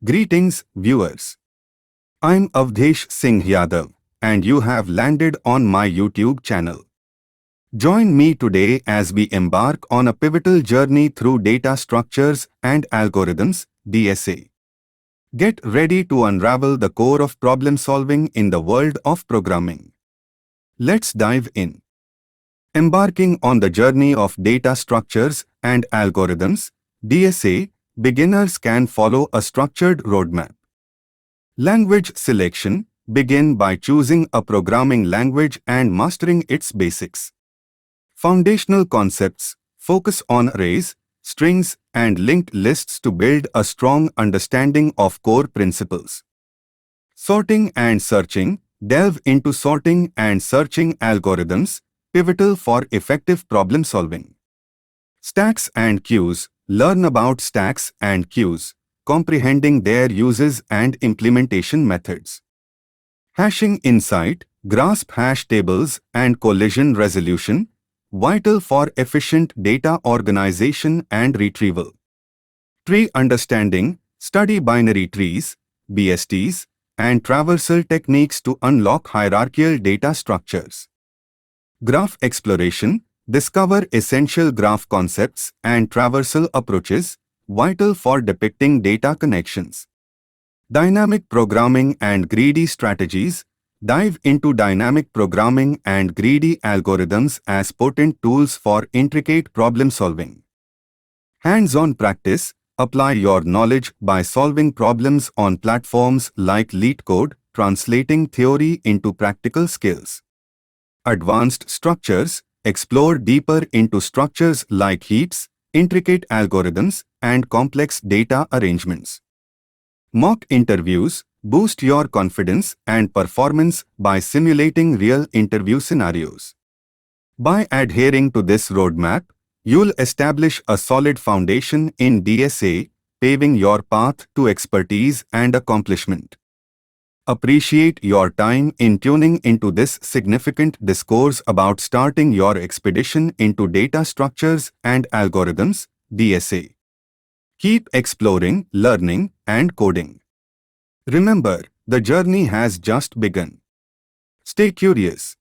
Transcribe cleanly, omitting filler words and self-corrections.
Greetings, viewers. I'm Avdhesh Singh Yadav, and you have landed on my YouTube channel. Join me today as we embark on a pivotal journey through data structures and algorithms, DSA. Get ready to unravel the core of problem solving in the world of programming. Let's dive in. Embarking on the journey of data structures and algorithms, DSA, beginners can follow a structured roadmap. Language selection. Begin by choosing a programming language and mastering its basics. Foundational concepts. Focus on arrays, strings, and linked lists to build a strong understanding of core principles. Sorting and searching. Delve into sorting and searching algorithms, pivotal for effective problem solving. Stacks and queues. Learn about stacks and queues, comprehending their uses and implementation methods. Hashing insight. Grasp hash tables and collision resolution, vital for efficient data organization and retrieval. Tree understanding. Study binary trees, BSTs, and traversal techniques to unlock hierarchical data structures. Graph exploration. Discover essential graph concepts and traversal approaches, vital for depicting data connections. Dynamic programming and greedy strategies. Dive into dynamic programming and greedy algorithms as potent tools for intricate problem solving. Hands-on practice. Apply your knowledge by solving problems on platforms like LeetCode, translating theory into practical skills. Advanced structures. Explore deeper into structures like heaps, intricate algorithms, and complex data arrangements. Mock interviews. Boost your confidence and performance by simulating real interview scenarios. By adhering to this roadmap, you'll establish a solid foundation in DSA, paving your path to expertise and accomplishment. Appreciate your time in tuning into this significant discourse about starting your expedition into data structures and algorithms, DSA. Keep exploring, learning, and coding. Remember, the journey has just begun. Stay curious,